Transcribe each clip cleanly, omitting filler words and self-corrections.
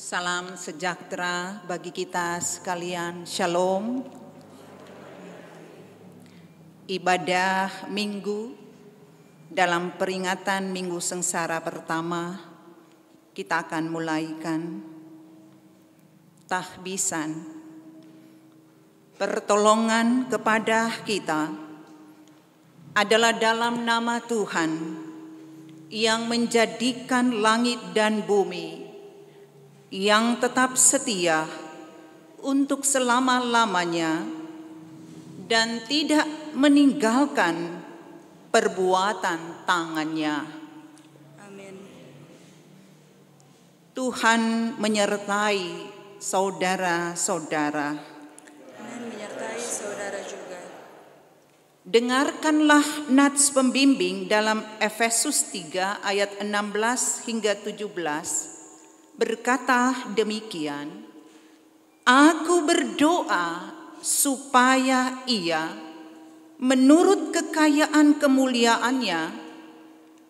Salam sejahtera bagi kita sekalian. Shalom. Ibadah Minggu dalam peringatan Minggu Sengsara pertama, kita akan mulaikan tahbisan. Pertolongan kepada kita adalah dalam nama Tuhan yang menjadikan langit dan bumi, yang tetap setia untuk selama-lamanya dan tidak meninggalkan perbuatan tangannya. Amin. Tuhan menyertai saudara-saudara. Dan menyertai saudara juga. Dengarkanlah nats pembimbing dalam Efesus 3 ayat 16 hingga 17. Berkata demikian, aku berdoa supaya Ia menurut kekayaan kemuliaannya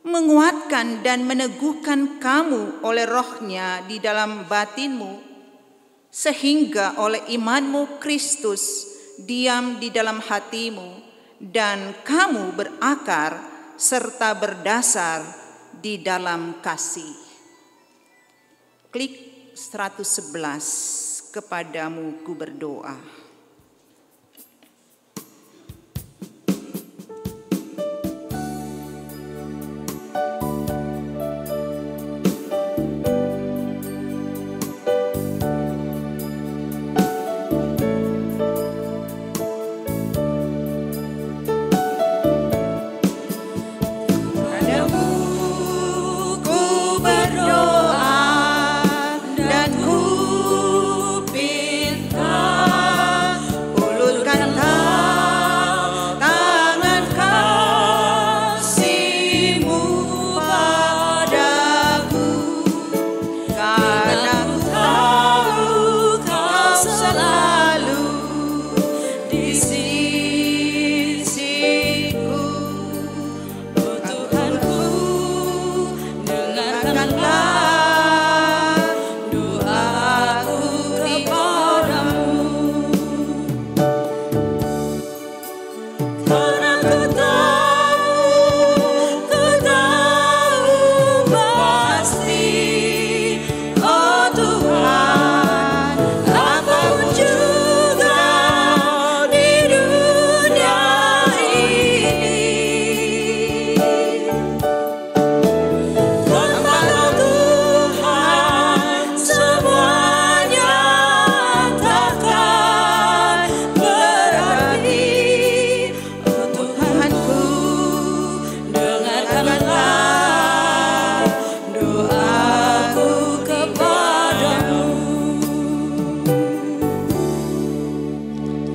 menguatkan dan meneguhkan kamu oleh rohnya di dalam batinmu, sehingga oleh imanmu Kristus diam di dalam hatimu dan kamu berakar serta berdasar di dalam kasih. Klik 111, kepadamu ku berdoa.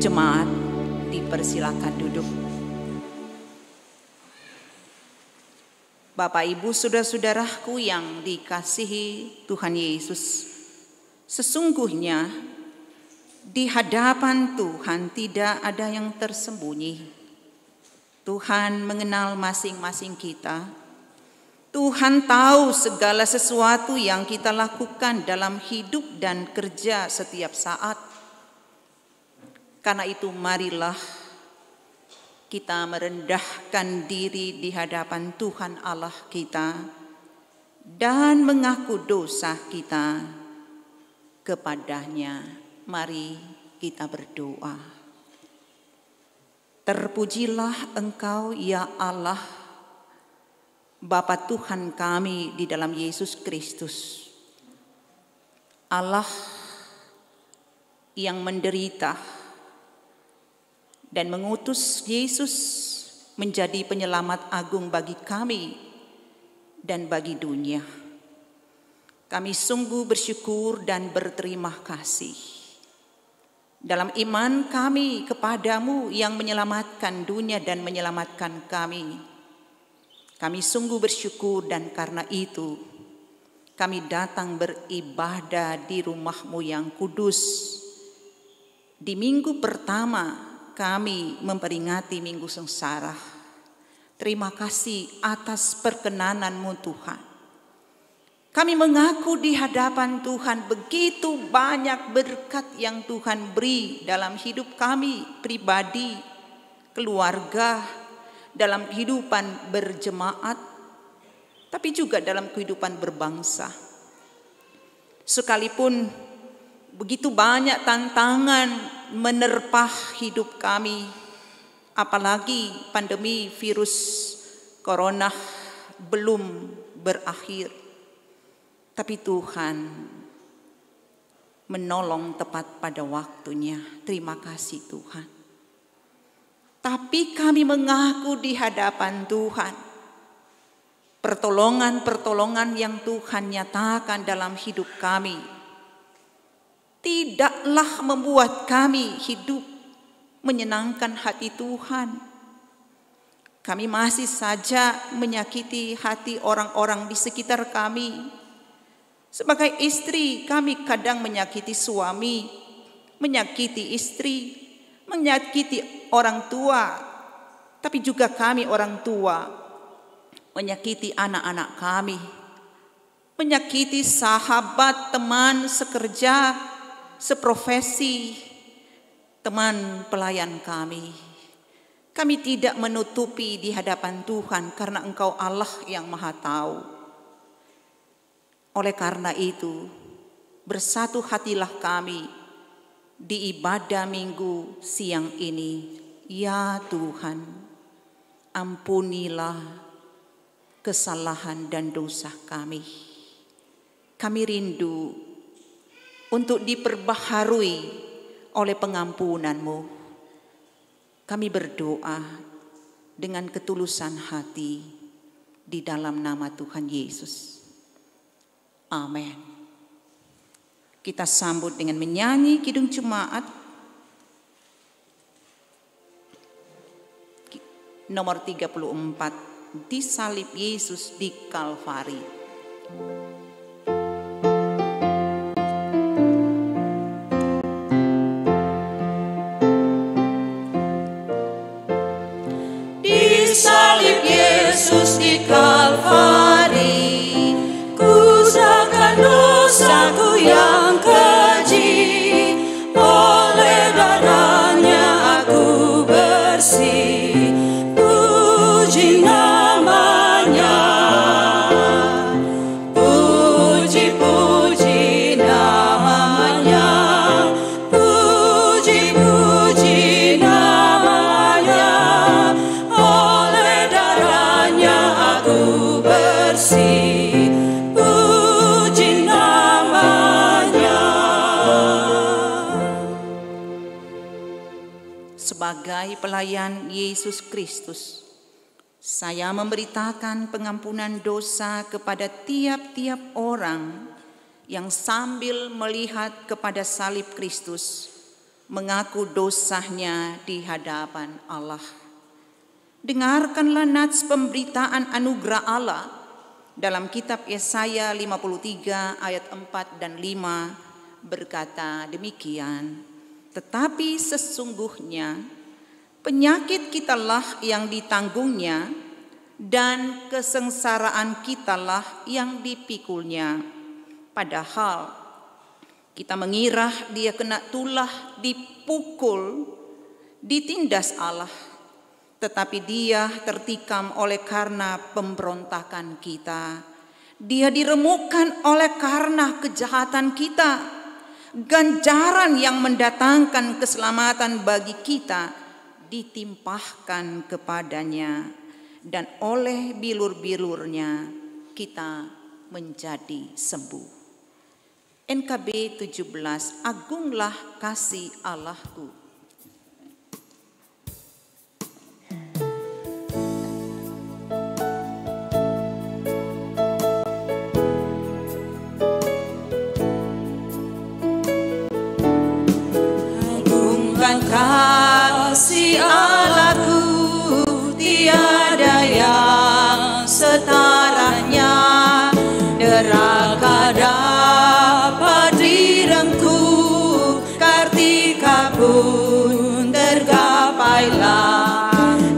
Jemaat, dipersilakan duduk. Bapak, Ibu, saudara-saudaraku yang dikasihi Tuhan Yesus, sesungguhnya di hadapan Tuhan tidak ada yang tersembunyi. Tuhan mengenal masing-masing kita. Tuhan tahu segala sesuatu yang kita lakukan dalam hidup dan kerja setiap saat. Karena itu marilah kita merendahkan diri di hadapan Tuhan Allah kita dan mengaku dosa kita kepadanya. Mari kita berdoa. Terpujilah Engkau ya Allah, Bapa Tuhan kami di dalam Yesus Kristus. Allah yang menderita dan mengutus Yesus menjadi penyelamat agung bagi kami dan bagi dunia. Kami sungguh bersyukur dan berterima kasih. Dalam iman kami kepadamu yang menyelamatkan dunia dan menyelamatkan kami. Kami sungguh bersyukur dan karena itu kami datang beribadah di rumah-Mu yang kudus. Di minggu pertama kami memperingati Minggu Sengsara. Terima kasih atas perkenanan-Mu Tuhan. Kami mengaku di hadapan Tuhan begitu banyak berkat yang Tuhan beri dalam hidup kami pribadi, keluarga, dalam kehidupan berjemaat, tapi juga dalam kehidupan berbangsa. Sekalipun begitu banyak tantangan menerpa hidup kami, apalagi pandemi virus corona belum berakhir. Tapi Tuhan menolong tepat pada waktunya. Terima kasih Tuhan. Tapi kami mengaku di hadapan Tuhan, pertolongan-pertolongan yang Tuhan nyatakan dalam hidup kami tidaklah membuat kami hidup menyenangkan hati Tuhan. Kami masih saja menyakiti hati orang-orang di sekitar kami. Sebagai istri, kami kadang menyakiti suami, menyakiti istri, menyakiti orang tua, tapi juga kami orang tua menyakiti anak-anak kami, menyakiti sahabat, teman sekerja, seprofesi, teman pelayan kami. Kami tidak menutupi di hadapan Tuhan karena Engkau Allah yang Maha Tahu. Oleh karena itu, bersatu hatilah kami di ibadah minggu siang ini. Ya Tuhan, ampunilah kesalahan dan dosa kami. Kami rindu untuk diperbaharui oleh pengampunan-Mu. Kami berdoa dengan ketulusan hati di dalam nama Tuhan Yesus. Amin. Kita sambut dengan menyanyi Kidung Jemaat nomor 34, Disalib Yesus di Kalvari. Disalib Yesus di Kalvari, kusakan dosaku yang keji, oleh darahnya aku bersih, puji namanya, puji-puji namanya, puji-puji namanya, oleh darahnya aku bersih. Sebagai pelayan Yesus Kristus, saya memberitakan pengampunan dosa kepada tiap-tiap orang yang sambil melihat kepada salib Kristus mengaku dosanya di hadapan Allah. Dengarkanlah nats pemberitaan anugerah Allah dalam kitab Yesaya 53 ayat 4 dan 5 berkata demikian. Tetapi sesungguhnya penyakit kitalah yang ditanggungnya dan kesengsaraan kitalah yang dipikulnya. Padahal kita mengira dia kena tulah, dipukul, ditindas Allah. Tetapi dia tertikam oleh karena pemberontakan kita. Dia diremukkan oleh karena kejahatan kita. Ganjaran yang mendatangkan keselamatan bagi kita ditimpahkan kepadanya, dan oleh bilur-bilurnya kita menjadi sembuh. NKB 17, Agunglah kasih Allahku. Kasih Allahku, tiada yang setaranya, neraka dapat direngkuh, kartika pun tergapailah,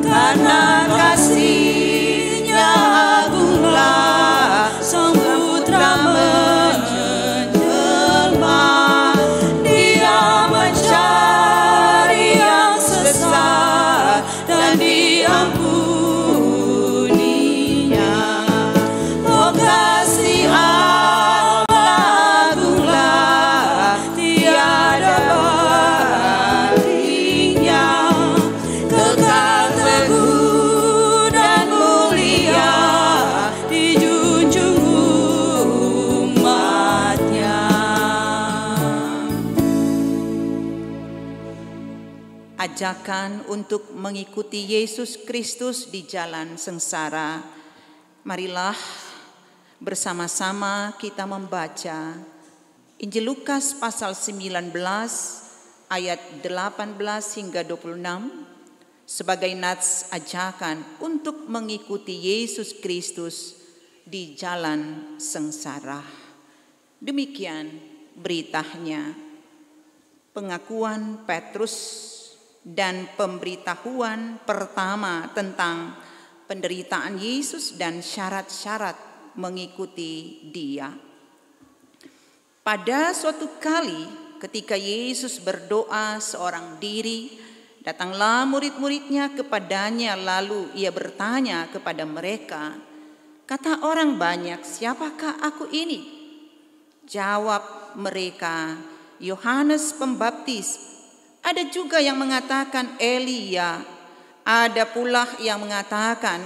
karena kasih-Nya agunglah, Sang Putra ajakan untuk mengikuti Yesus Kristus di jalan sengsara. Marilah bersama-sama kita membaca Injil Lukas pasal 19 ayat 18 hingga 26 sebagai nats ajakan untuk mengikuti Yesus Kristus di jalan sengsara. Demikian beritanya. Pengakuan Petrus dan pemberitahuan pertama tentang penderitaan Yesus dan syarat-syarat mengikuti Dia. Pada suatu kali ketika Yesus berdoa seorang diri, datanglah murid-muridnya kepadanya, lalu ia bertanya kepada mereka, "Kata orang banyak, siapakah aku ini?" Jawab mereka, "Yohanes Pembaptis. Ada juga yang mengatakan Elia. Ada pula yang mengatakan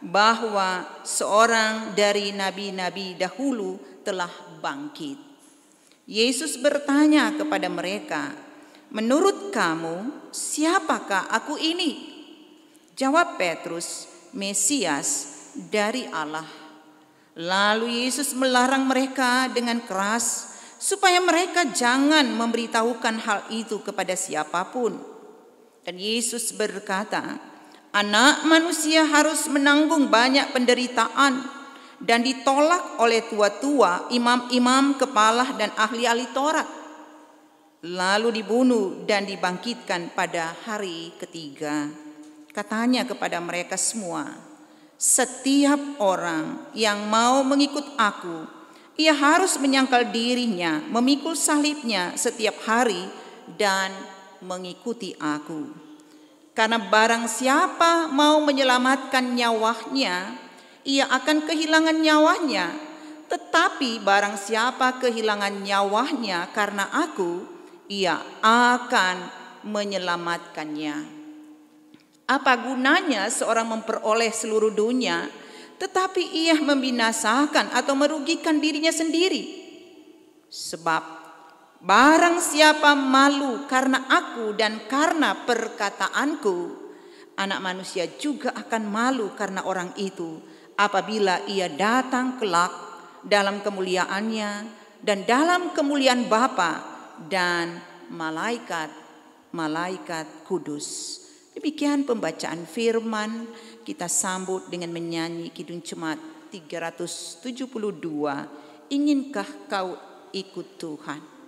bahwa seorang dari nabi-nabi dahulu telah bangkit." Yesus bertanya kepada mereka, "Menurut kamu, siapakah aku ini?" Jawab Petrus, "Mesias dari Allah." Lalu Yesus melarang mereka dengan keras supaya mereka jangan memberitahukan hal itu kepada siapapun. Dan Yesus berkata, "Anak manusia harus menanggung banyak penderitaan dan ditolak oleh tua-tua, imam-imam kepala dan ahli-ahli Taurat, lalu dibunuh dan dibangkitkan pada hari ketiga." Katanya kepada mereka semua, "Setiap orang yang mau mengikut aku, ia harus menyangkal dirinya, memikul salibnya setiap hari dan mengikuti aku. Karena barang siapa mau menyelamatkan nyawanya, ia akan kehilangan nyawanya. Tetapi barang siapa kehilangan nyawanya karena aku, ia akan menyelamatkannya. Apa gunanya seorang memperoleh seluruh dunia, tetapi ia membinasakan atau merugikan dirinya sendiri? Sebab barang siapa malu karena aku dan karena perkataanku, Anak Manusia juga akan malu karena orang itu apabila ia datang kelak dalam kemuliaannya dan dalam kemuliaan Bapa dan malaikat-malaikat kudus." Demikian pembacaan firman. Kita sambut dengan menyanyi Kidung Jemaat 372, "Inginkah kau ikut Tuhan?"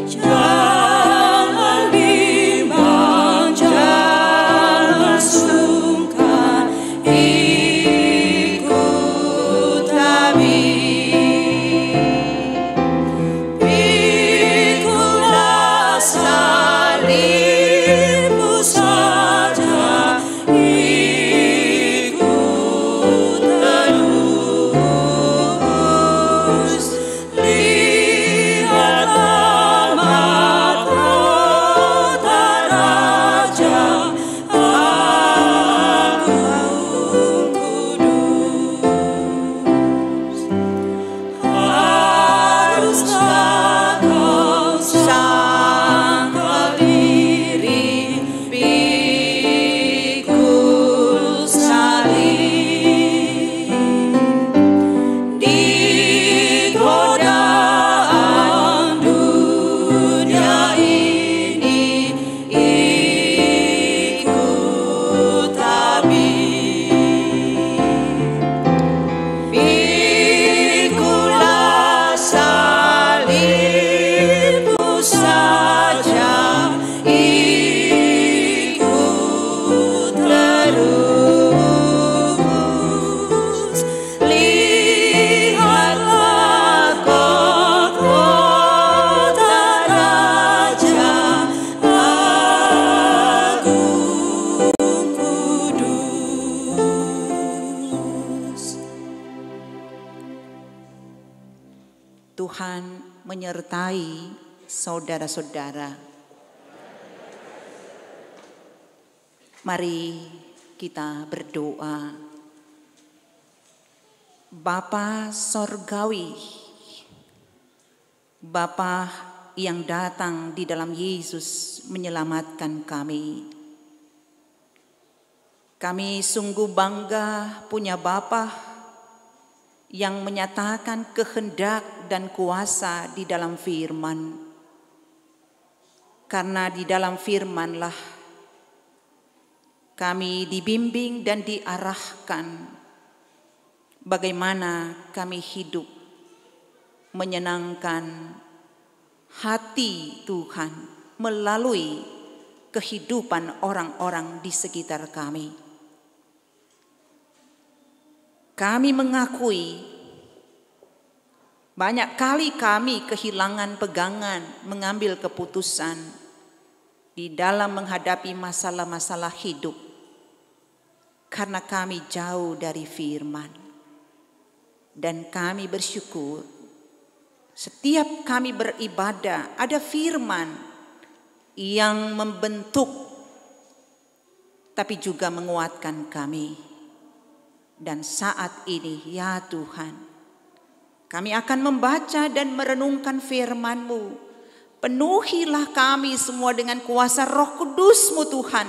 Jangan bimbang Tuhan menyertai saudara-saudara. Mari kita berdoa. Bapa Sorgawi, Bapa yang datang di dalam Yesus menyelamatkan kami. Kami sungguh bangga punya Bapa yang menyatakan kehendak dan kuasa di dalam firman. Karena di dalam firman-lah kami dibimbing dan diarahkan bagaimana kami hidup menyenangkan hati Tuhan melalui kehidupan orang-orang di sekitar kami. Kami mengakui banyak kali kami kehilangan pegangan mengambil keputusan di dalam menghadapi masalah-masalah hidup karena kami jauh dari firman. Dan kami bersyukur setiap kami beribadah ada firman yang membentuk tapi juga menguatkan kami. Dan saat ini ya Tuhan, kami akan membaca dan merenungkan firman-Mu. Penuhilah kami semua dengan kuasa Roh Kudus-Mu Tuhan.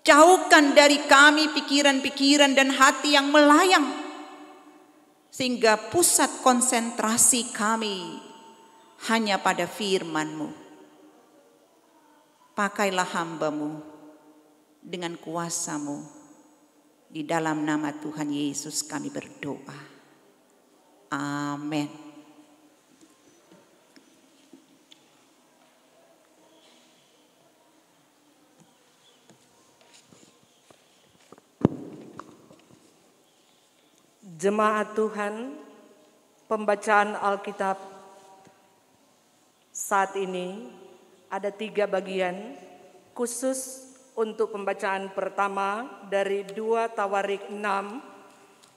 Jauhkan dari kami pikiran-pikiran dan hati yang melayang, sehingga pusat konsentrasi kami hanya pada firman-Mu. Pakailah hamba-Mu dengan kuasa-Mu. Di dalam nama Tuhan Yesus kami berdoa. Amin. Jemaat Tuhan, pembacaan Alkitab saat ini ada 3 bagian khusus untuk pembacaan pertama dari 2 Tawarik 6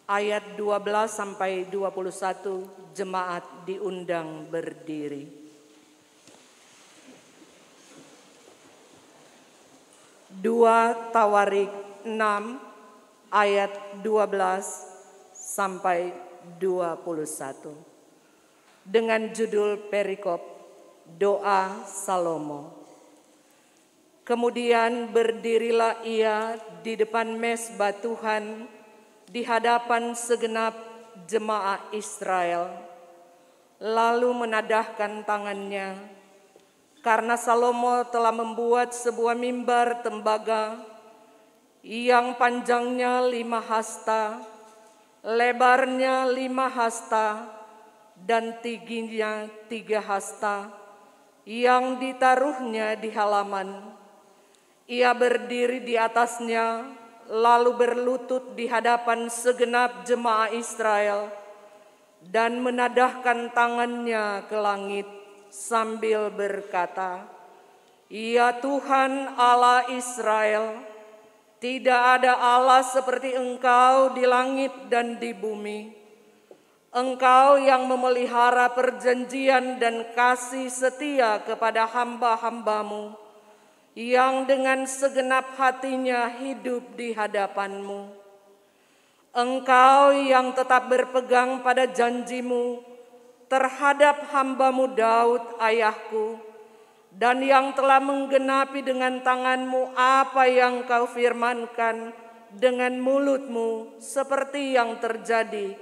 ayat 12 sampai 21. Jemaat diundang berdiri. 2 Tawarik 6 ayat 12 sampai 21 dengan judul perikop doa Salomo. Kemudian berdirilah ia di depan mezbah Tuhan di hadapan segenap jemaah Israel, lalu menadahkan tangannya karena Salomo telah membuat sebuah mimbar tembaga yang panjangnya 5 hasta, lebarnya 5 hasta, dan tingginya 3 hasta, yang ditaruhnya di halaman. Ia berdiri di atasnya, lalu berlutut di hadapan segenap jemaah Israel, dan menadahkan tangannya ke langit sambil berkata, "Ya Tuhan Allah Israel, tidak ada Allah seperti Engkau di langit dan di bumi. Engkau yang memelihara perjanjian dan kasih setia kepada hamba-hamba-Mu, yang dengan segenap hatinya hidup di hadapan-Mu. Engkau yang tetap berpegang pada janji-Mu terhadap hamba-Mu Daud ayahku, dan yang telah menggenapi dengan tangan-Mu apa yang Kau firmankan dengan mulut-Mu, seperti yang terjadi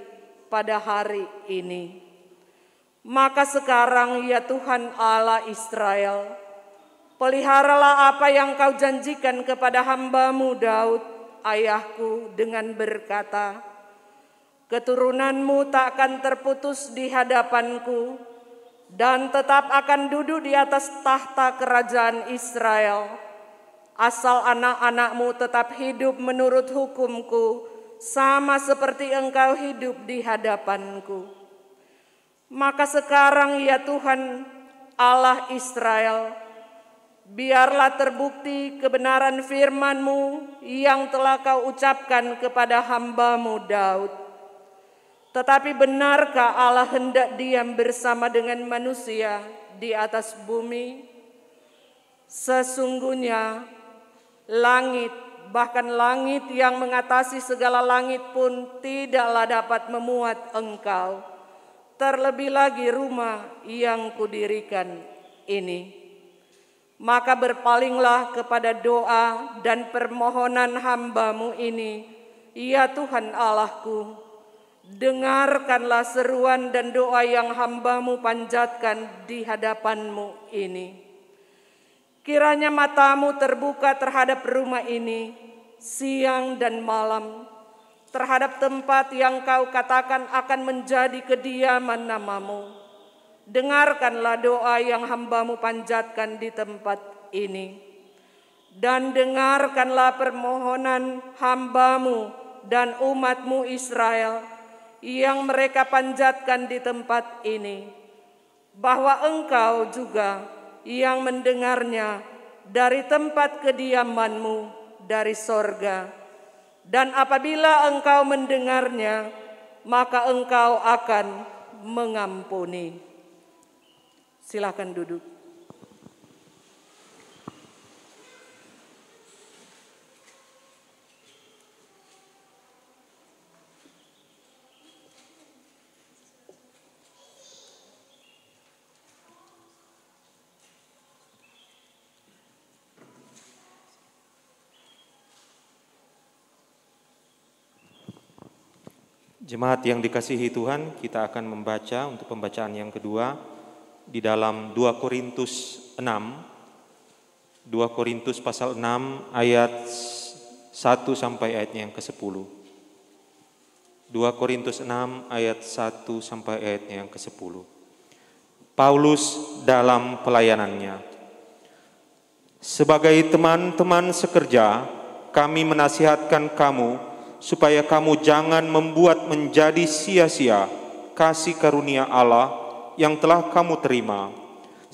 pada hari ini. Maka sekarang ya Tuhan Allah Israel, peliharalah apa yang Kau janjikan kepada hamba-Mu Daud ayahku dengan berkata, keturunan-Mu tak akan terputus di hadapanku, dan tetap akan duduk di atas tahta kerajaan Israel, asal anak-anak-Mu tetap hidup menurut hukum-Ku, sama seperti Engkau hidup di hadapan-Ku. Maka sekarang ya Tuhan Allah Israel, biarlah terbukti kebenaran firman-Mu yang telah Kau ucapkan kepada hamba-Mu Daud. Tetapi benarkah Allah hendak diam bersama dengan manusia di atas bumi? Sesungguhnya langit, bahkan langit yang mengatasi segala langit pun tidaklah dapat memuat Engkau. Terlebih lagi rumah yang kudirikan ini. Maka berpalinglah kepada doa dan permohonan hamba-Mu ini, ya Tuhan Allahku. Dengarkanlah seruan dan doa yang hamba-Mu panjatkan di hadapan-Mu ini. Kiranya mata-Mu terbuka terhadap rumah ini siang dan malam, terhadap tempat yang Kau katakan akan menjadi kediaman nama-Mu. Dengarkanlah doa yang hamba-Mu panjatkan di tempat ini. Dan dengarkanlah permohonan hamba-Mu dan umat-Mu Israel yang mereka panjatkan di tempat ini, bahwa Engkau juga yang mendengarnya dari tempat kediaman-Mu dari sorga. Dan apabila Engkau mendengarnya, maka Engkau akan mengampuni. Silakan duduk. Jemaat yang dikasihi Tuhan, kita akan membaca untuk pembacaan yang kedua di dalam 2 Korintus 6. 2 Korintus pasal 6 ayat 1 sampai ayatnya yang ke-10. 2 Korintus 6 ayat 1 sampai ayatnya yang ke-10. Paulus dalam pelayanannya. Sebagai teman-teman sekerja, kami menasihatkan kamu supaya kamu jangan membuat menjadi sia-sia kasih karunia Allah yang telah kamu terima.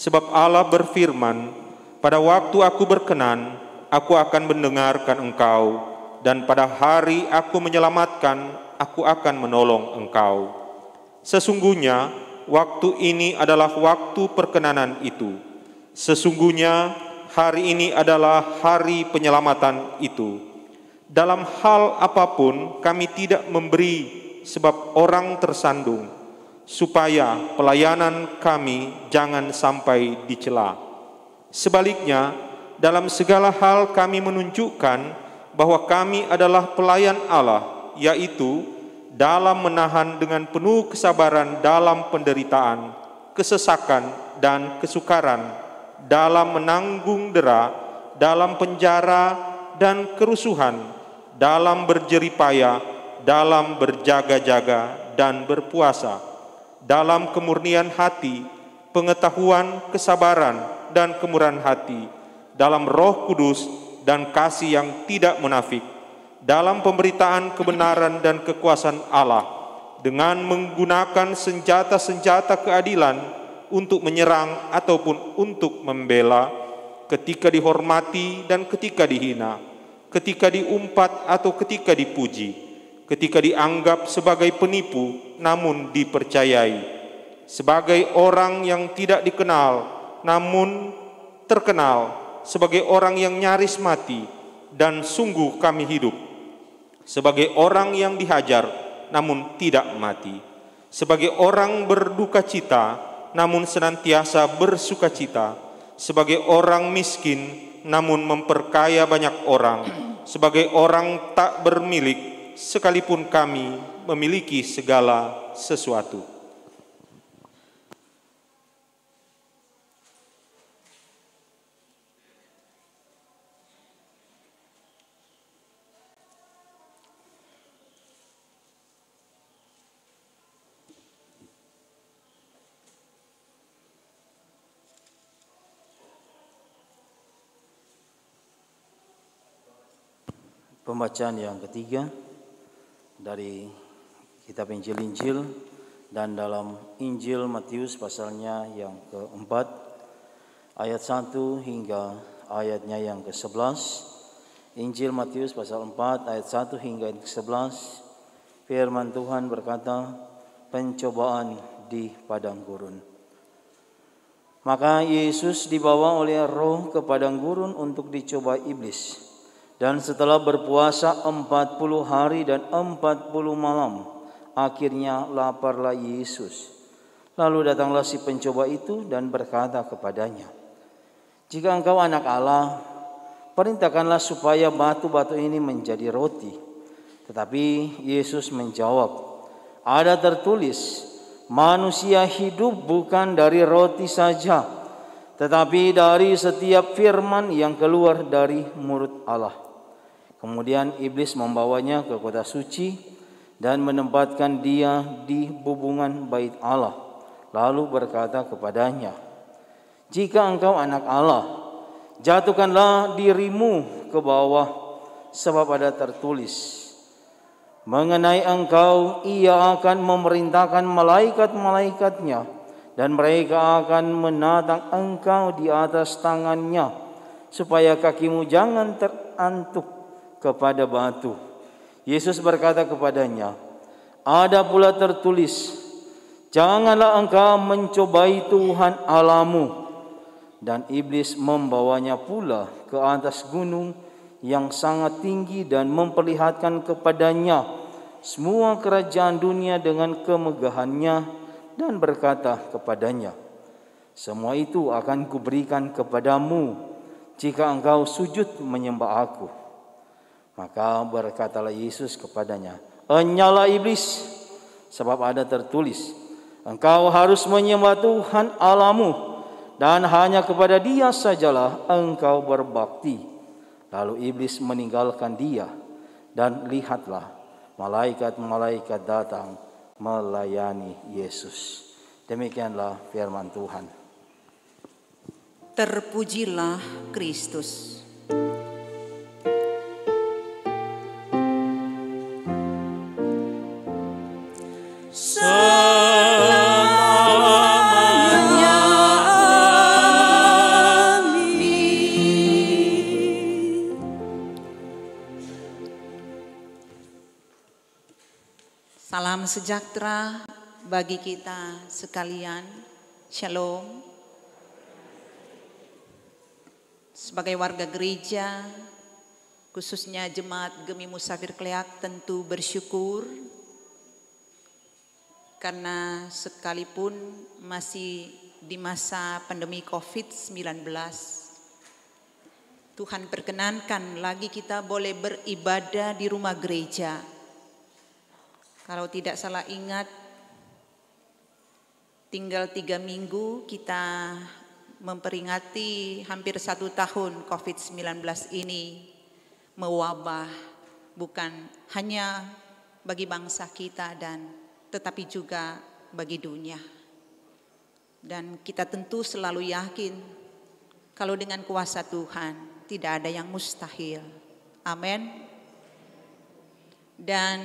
Sebab Allah berfirman, pada waktu aku berkenan, aku akan mendengarkan engkau, dan pada hari aku menyelamatkan, aku akan menolong engkau. Sesungguhnya waktu ini adalah waktu perkenanan itu. Sesungguhnya hari ini adalah hari penyelamatan itu. Dalam hal apapun kami tidak memberi sebab orang tersandung, supaya pelayanan kami jangan sampai dicela. Sebaliknya, dalam segala hal kami menunjukkan bahwa kami adalah pelayan Allah, yaitu dalam menahan dengan penuh kesabaran dalam penderitaan, kesesakan, dan kesukaran, dalam menanggung dera, dalam penjara dan kerusuhan, dalam berjeripaya, dalam berjaga-jaga dan berpuasa, dalam kemurnian hati, pengetahuan, kesabaran, dan kemurahan hati, dalam Roh Kudus dan kasih yang tidak munafik, dalam pemberitaan kebenaran dan kekuasaan Allah, dengan menggunakan senjata-senjata keadilan untuk menyerang ataupun untuk membela, ketika dihormati dan ketika dihina, ketika diumpat atau ketika dipuji, ketika dianggap sebagai penipu namun dipercayai, sebagai orang yang tidak dikenal namun terkenal, sebagai orang yang nyaris mati dan sungguh kami hidup, sebagai orang yang dihajar namun tidak mati, sebagai orang berduka cita namun senantiasa bersuka cita, sebagai orang miskin namun memperkaya banyak orang, sebagai orang tak bermilik sekalipun kami memiliki segala sesuatu. Pembacaan yang ketiga dari kitab Injil-Injil dan dalam Injil Matius pasalnya yang keempat ayat 1 hingga ayatnya yang ke-11. Injil Matius pasal 4 ayat 1 hingga ayat ke-11. Firman Tuhan berkata, pencobaan di padang gurun. Maka Yesus dibawa oleh Roh ke padang gurun untuk dicoba iblis. Dan setelah berpuasa 40 hari dan 40 malam, akhirnya laparlah Yesus. Lalu datanglah si pencoba itu dan berkata kepadanya, "Jika engkau anak Allah, perintahkanlah supaya batu-batu ini menjadi roti." Tetapi Yesus menjawab, "Ada tertulis, manusia hidup bukan dari roti saja, tetapi dari setiap firman yang keluar dari mulut Allah." Kemudian iblis membawanya ke kota suci dan menempatkan dia di bubungan bait Allah. Lalu berkata kepadanya, "Jika engkau anak Allah, jatuhkanlah dirimu ke bawah, sebab ada tertulis, mengenai engkau ia akan memerintahkan malaikat-malaikatnya, dan mereka akan menatang engkau di atas tangannya, supaya kakimu jangan terantuk kepada batu." Yesus berkata kepadanya, "Ada pula tertulis, janganlah engkau mencobai Tuhan Allahmu." Dan iblis membawanya pula ke atas gunung yang sangat tinggi dan memperlihatkan kepadanya semua kerajaan dunia dengan kemegahannya, dan berkata kepadanya, "Semua itu akan kuberikan kepadamu jika engkau sujud menyembah aku." Maka berkatalah Yesus kepadanya, "Enyalah iblis, sebab ada tertulis, engkau harus menyembah Tuhan Allahmu, dan hanya kepada Dia sajalah engkau berbakti." Lalu iblis meninggalkan dia, dan lihatlah, malaikat-malaikat datang melayani Yesus. Demikianlah firman Tuhan. Terpujilah Kristus. Salam sejahtera bagi kita sekalian. Shalom. Sebagai warga gereja, khususnya jemaat Gemi Musafir Kleak, tentu bersyukur karena sekalipun masih di masa pandemi COVID-19, Tuhan perkenankan lagi kita boleh beribadah di rumah gereja. Kalau tidak salah ingat, tinggal 3 minggu kita memperingati hampir 1 tahun COVID-19 ini mewabah, bukan hanya bagi bangsa kita tetapi juga bagi dunia. Dan kita tentu selalu yakin kalau dengan kuasa Tuhan tidak ada yang mustahil. Amin. Dan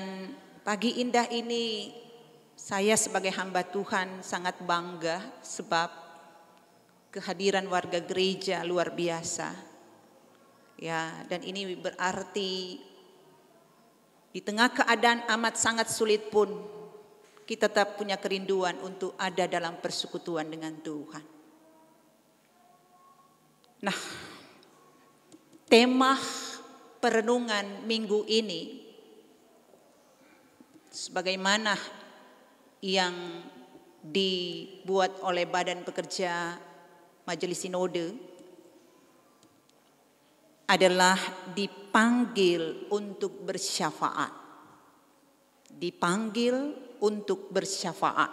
pagi indah ini saya sebagai hamba Tuhan sangat bangga sebab kehadiran warga gereja luar biasa. Ya, dan ini berarti di tengah keadaan amat sangat sulit pun kita tetap punya kerinduan untuk ada dalam persekutuan dengan Tuhan. Nah, tema perenungan minggu ini sebagaimana yang dibuat oleh Badan Pekerja Majelis Sinode adalah dipanggil untuk bersyafaat. Dipanggil untuk bersyafaat.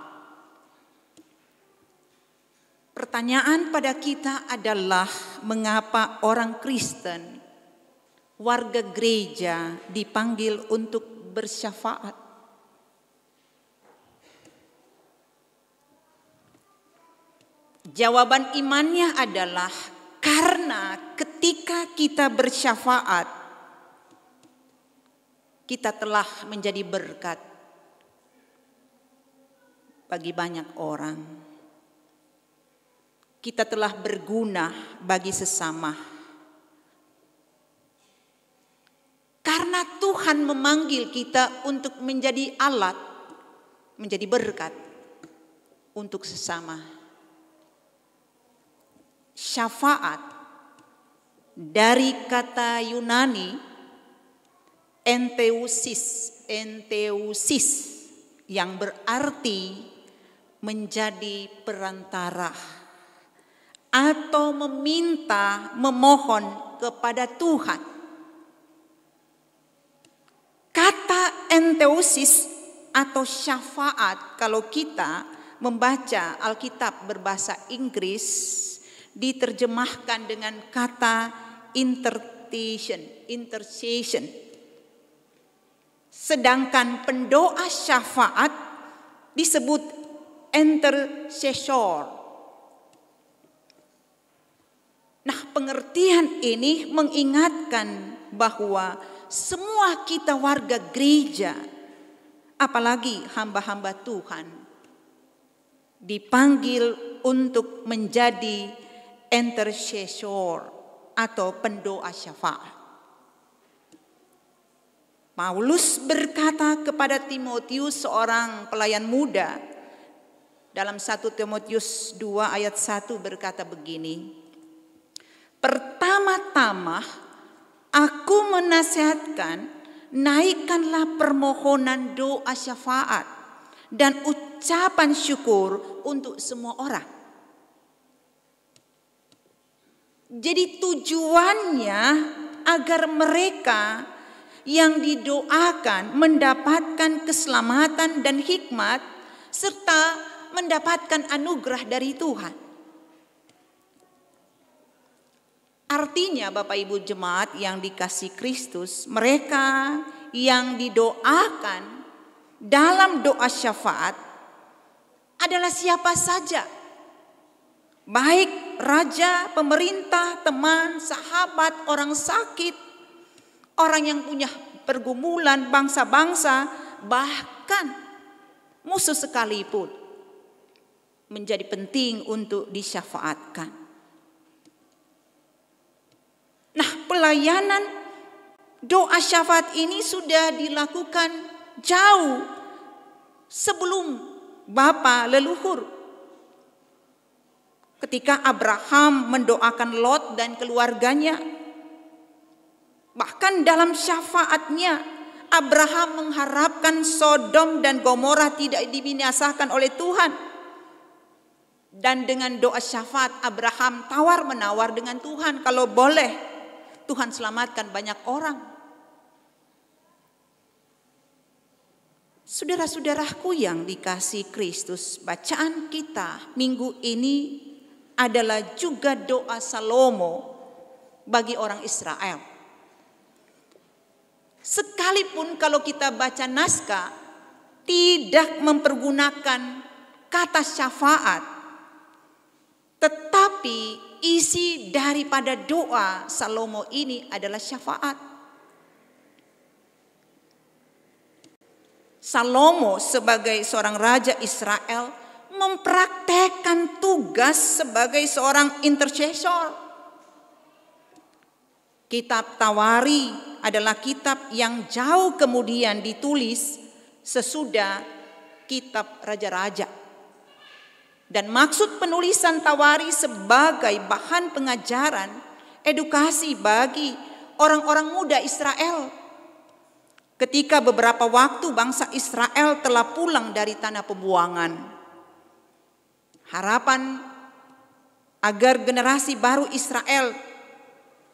Pertanyaan pada kita adalah mengapa orang Kristen, warga gereja dipanggil untuk bersyafaat? Jawaban imannya adalah karena ketika kita bersyafaat, kita telah menjadi berkat bagi banyak orang. Kita telah berguna bagi sesama. Karena Tuhan memanggil kita untuk menjadi alat, menjadi berkat untuk sesama. Syafaat dari kata Yunani enteusis yang berarti menjadi perantara atau meminta, memohon kepada Tuhan. Kata enteusis atau syafaat kalau kita membaca Alkitab berbahasa Inggris diterjemahkan dengan kata intercession. Sedangkan pendoa syafaat disebut intercessor. Nah, pengertian ini mengingatkan bahwa semua kita warga gereja, apalagi hamba-hamba Tuhan, dipanggil untuk menjadi intercessor atau pendoa syafaat. Paulus berkata kepada Timotius, seorang pelayan muda, dalam 1 Timotius 2 ayat 1 berkata begini, pertama-tama aku menasihatkan, naikkanlah permohonan doa syafaat dan ucapan syukur untuk semua orang. Jadi tujuannya agar mereka yang didoakan mendapatkan keselamatan dan hikmat serta mendapatkan anugerah dari Tuhan. Artinya Bapak Ibu jemaat yang dikasihi Kristus, mereka yang didoakan dalam doa syafaat adalah siapa saja. Baik raja, pemerintah, teman, sahabat, orang sakit, orang yang punya pergumulan, bangsa-bangsa, bahkan musuh sekalipun menjadi penting untuk disyafaatkan. Nah, pelayanan doa syafaat ini sudah dilakukan jauh sebelum Bapa leluhur. Ketika Abraham mendoakan Lot dan keluarganya, bahkan dalam syafaatnya Abraham mengharapkan Sodom dan Gomora tidak dibinasakan oleh Tuhan. Dan dengan doa syafaat Abraham tawar-menawar dengan Tuhan, kalau boleh Tuhan selamatkan banyak orang. Saudara-saudaraku yang dikasihi Kristus, bacaan kita minggu ini adalah juga doa Salomo bagi orang Israel. Sekalipun kalau kita baca naskah tidak mempergunakan kata syafaat, tetapi isi daripada doa Salomo ini adalah syafaat. Salomo sebagai seorang raja Israel mempraktekkan tugas sebagai seorang intercessor. Kitab Tawari adalah kitab yang jauh kemudian ditulis sesudah kitab Raja-Raja. Dan maksud penulisan Tawari sebagai bahan pengajaran, edukasi bagi orang-orang muda Israel. Ketika beberapa waktu bangsa Israel telah pulang dari tanah pembuangan, harapan agar generasi baru Israel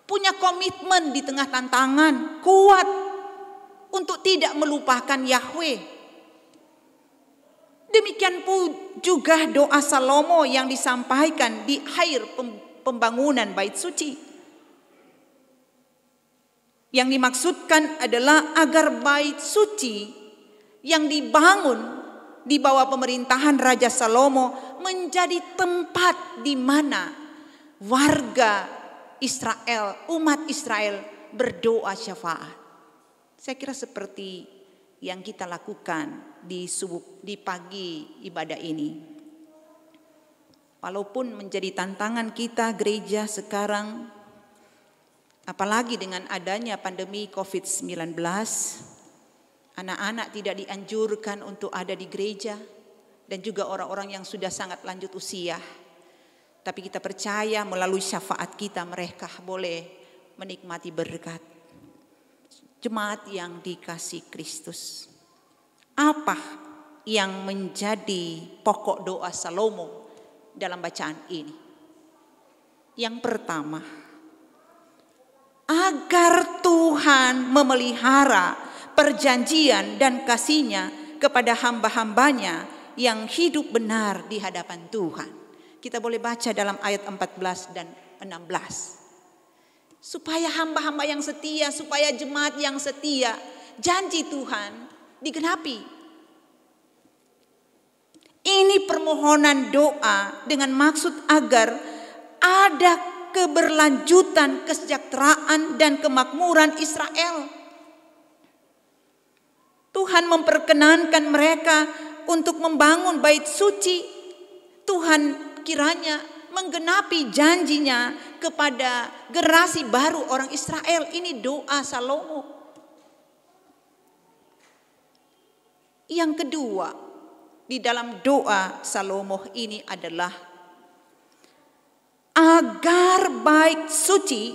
punya komitmen di tengah tantangan kuat untuk tidak melupakan Yahweh. Demikian pun juga doa Salomo yang disampaikan di akhir pembangunan bait suci. Yang dimaksudkan adalah agar bait suci yang dibangun di bawah pemerintahan Raja Salomo menjadi tempat di mana warga Israel, umat Israel berdoa syafaat. Saya kira seperti yang kita lakukan di pagi ibadah ini. Walaupun menjadi tantangan kita gereja sekarang, apalagi dengan adanya pandemi COVID-19, Anak-anak tidak dianjurkan untuk ada di gereja, dan juga orang-orang yang sudah sangat lanjut usia. Tapi kita percaya melalui syafaat kita mereka boleh menikmati berkat. Jemaat yang dikasihi Kristus, apa yang menjadi pokok doa Salomo dalam bacaan ini? Yang pertama, agar Tuhan memelihara perjanjian dan kasih-Nya kepada hamba-hambanya yang hidup benar di hadapan Tuhan. Kita boleh baca dalam ayat 14 dan 16. Supaya hamba-hamba yang setia, supaya jemaat yang setia, janji Tuhan digenapi. Ini permohonan doa dengan maksud agar ada keberlanjutan kesejahteraan dan kemakmuran Israel. Tuhan memperkenankan mereka untuk membangun bait suci. Tuhan kiranya menggenapi janjinya kepada generasi baru orang Israel. Ini doa Salomo. Yang kedua, di dalam doa Salomo ini adalah agar bait suci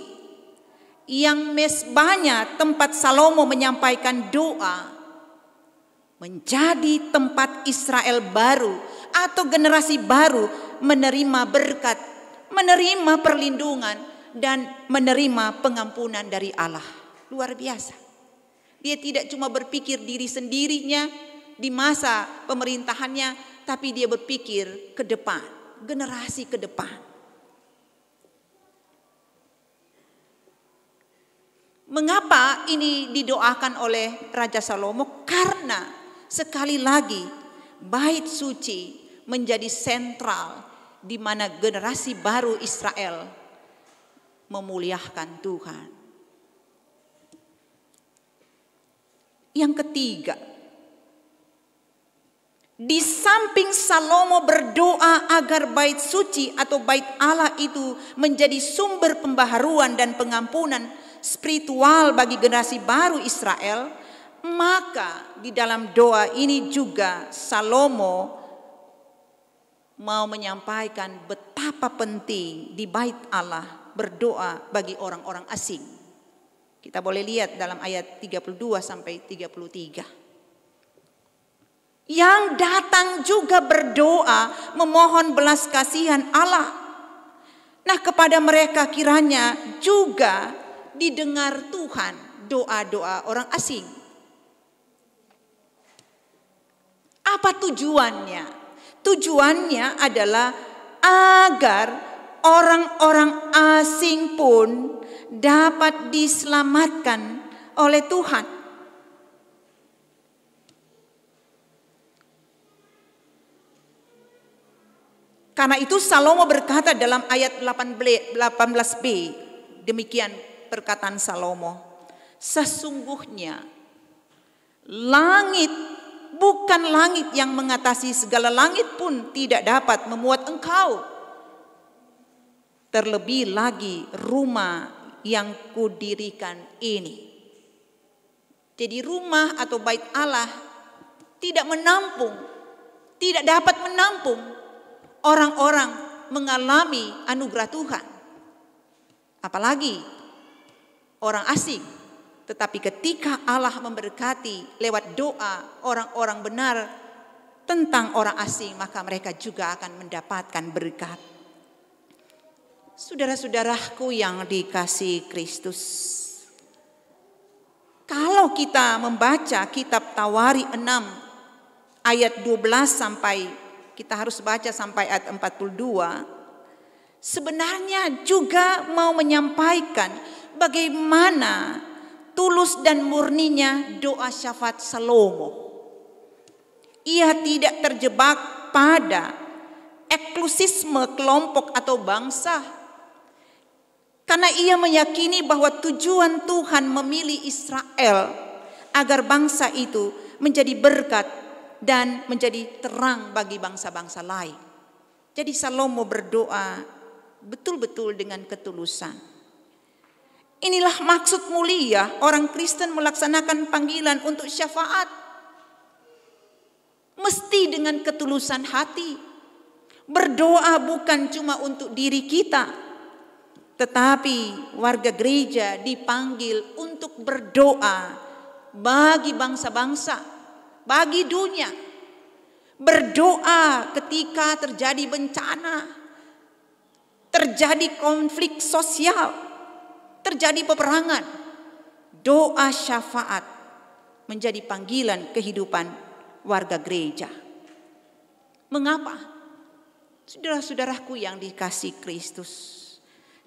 yang mesbahnya tempat Salomo menyampaikan doa menjadi tempat Israel baru atau generasi baru menerima berkat, menerima perlindungan, dan menerima pengampunan dari Allah. Luar biasa. Dia tidak cuma berpikir diri sendirinya di masa pemerintahannya, tapi dia berpikir ke depan, generasi ke depan. Mengapa ini didoakan oleh Raja Salomo? Karena sekali lagi bait suci menjadi sentral di mana generasi baru Israel memuliakan Tuhan. Yang ketiga, di samping Salomo berdoa agar bait suci atau bait Allah itu menjadi sumber pembaharuan dan pengampunan spiritual bagi generasi baru Israel, maka di dalam doa ini juga Salomo mau menyampaikan betapa penting di bait Allah berdoa bagi orang-orang asing. Kita boleh lihat dalam ayat 32 sampai 33. Yang datang juga berdoa memohon belas kasihan Allah. Nah, kepada mereka kiranya juga didengar Tuhan doa-doa orang asing. Apa tujuannya? Tujuannya adalah agar orang-orang asing pun dapat diselamatkan oleh Tuhan. Karena itu Salomo berkata dalam ayat 18b, demikian perkataan Salomo, sesungguhnya langit, bukan langit yang mengatasi segala langit pun tidak dapat memuat engkau. Terlebih lagi rumah yang kudirikan ini. Jadi rumah atau bait Allah tidak menampung, tidak dapat menampung orang-orang mengalami anugerah Tuhan. Apalagi orang asing. Tetapi ketika Allah memberkati lewat doa orang-orang benar tentang orang asing, maka mereka juga akan mendapatkan berkat. Saudara-saudaraku yang dikasihi Kristus, kalau kita membaca kitab Tawari 6 ayat 12 sampai, kita harus baca sampai ayat 42, sebenarnya juga mau menyampaikan bagaimana tulus dan murninya doa syafaat Salomo. Ia tidak terjebak pada eksklusisme kelompok atau bangsa. Karena ia meyakini bahwa tujuan Tuhan memilih Israel agar bangsa itu menjadi berkat dan menjadi terang bagi bangsa-bangsa lain. Jadi Salomo berdoa betul-betul dengan ketulusan. Inilah maksud mulia orang Kristen melaksanakan panggilan untuk syafaat. Mesti dengan ketulusan hati. Berdoa bukan cuma untuk diri kita, tetapi warga gereja dipanggil untuk berdoa bagi bangsa-bangsa, bagi dunia. Berdoa ketika terjadi bencana, terjadi konflik sosial, terjadi peperangan. Doa syafaat menjadi panggilan kehidupan warga gereja. Mengapa? Saudara-saudaraku yang dikasihi Kristus,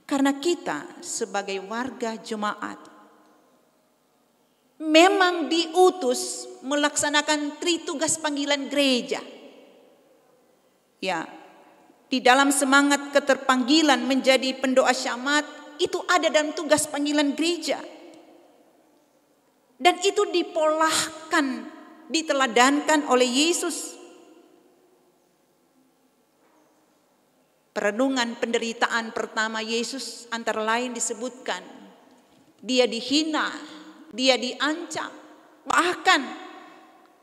karena kita sebagai warga jemaat memang diutus melaksanakan tritugas panggilan gereja. Ya, di dalam semangat keterpanggilan menjadi pendoa syamat, itu ada dalam tugas panggilan gereja. Dan itu dipolahkan, diteladankan oleh Yesus. Perenungan penderitaan pertama Yesus antara lain disebutkan, dia dihina, dia diancam. Bahkan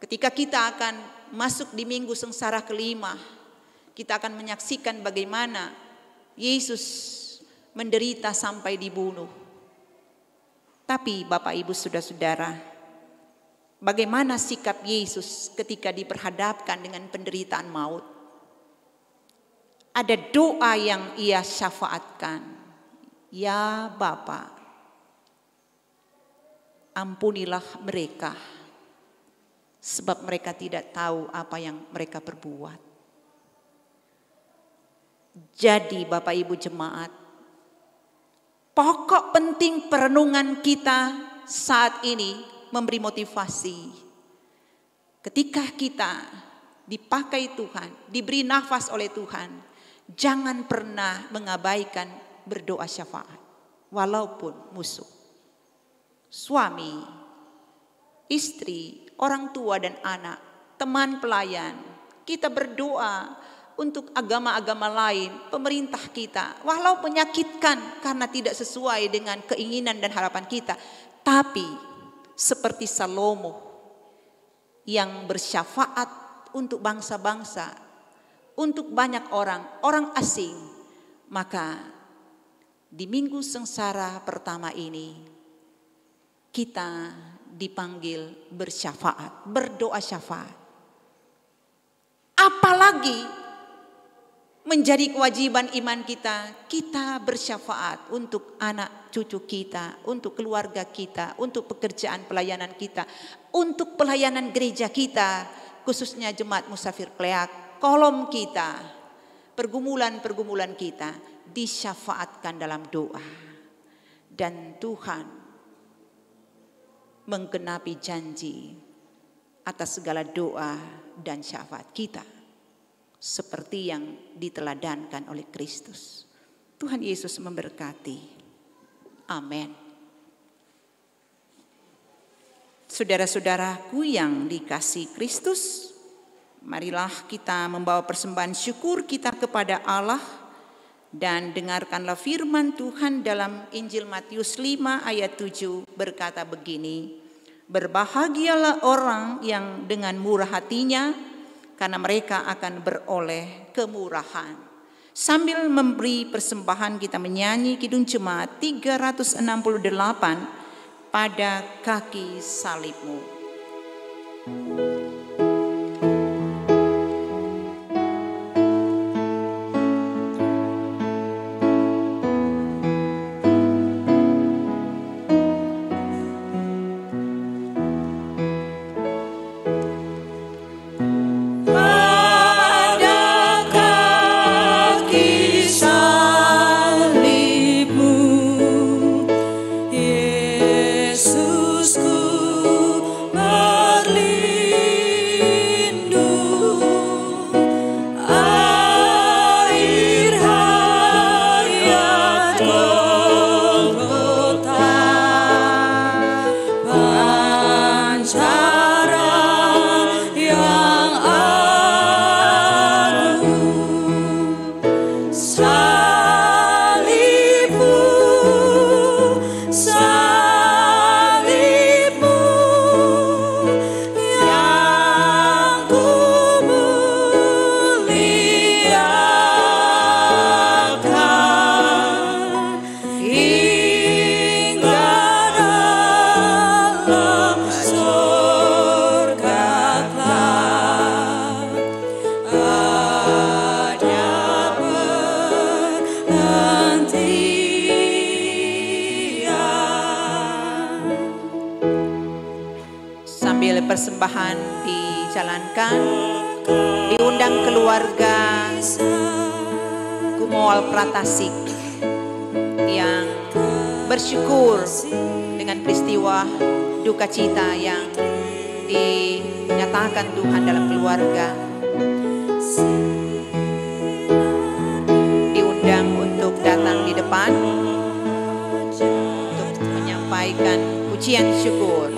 ketika kita akan masuk di minggu sengsara kelima, kita akan menyaksikan bagaimana Yesus menderita sampai dibunuh. Tapi Bapak Ibu Saudara-saudara, bagaimana sikap Yesus ketika diperhadapkan dengan penderitaan maut? Ada doa yang ia syafaatkan. Ya Bapa, ampunilah mereka, sebab mereka tidak tahu apa yang mereka perbuat. Jadi Bapak Ibu jemaat, pokok penting perenungan kita saat ini memberi motivasi. Ketika kita dipakai Tuhan, diberi nafas oleh Tuhan, jangan pernah mengabaikan berdoa syafaat, walaupun musuh. Suami, istri, orang tua dan anak, teman pelayan, kita berdoa untuk agama-agama lain, pemerintah kita, walau menyakitkan karena tidak sesuai dengan keinginan dan harapan kita, tapi seperti Salomo yang bersyafaat untuk bangsa-bangsa, untuk banyak orang asing, maka di minggu sengsara pertama ini kita dipanggil bersyafaat, berdoa syafaat. Apalagi menjadi kewajiban iman kita, kita bersyafaat untuk anak cucu kita, untuk keluarga kita, untuk pekerjaan pelayanan kita, untuk pelayanan gereja kita, khususnya jemaat Musafir Kleak, kolom kita, pergumulan-pergumulan kita disyafaatkan dalam doa. Dan Tuhan menggenapi janji atas segala doa dan syafaat kita, seperti yang diteladankan oleh Kristus. Tuhan Yesus memberkati. Amin. Saudara-saudaraku yang dikasihi Kristus, marilah kita membawa persembahan syukur kita kepada Allah dan dengarkanlah firman Tuhan dalam Injil Matius 5 ayat 7 berkata begini, berbahagialah orang yang dengan murah hatinya, karena mereka akan beroleh kemurahan. Sambil memberi persembahan kita menyanyi Kidung Jemaat 368 pada kaki salibmu. Yesusku berlimpah. persembahan dijalankan, diundang keluarga Kumoal Pratasik yang bersyukur dengan peristiwa duka cita yang dinyatakan Tuhan dalam keluarga. Diundang untuk datang di depan untuk menyampaikan pujian syukur.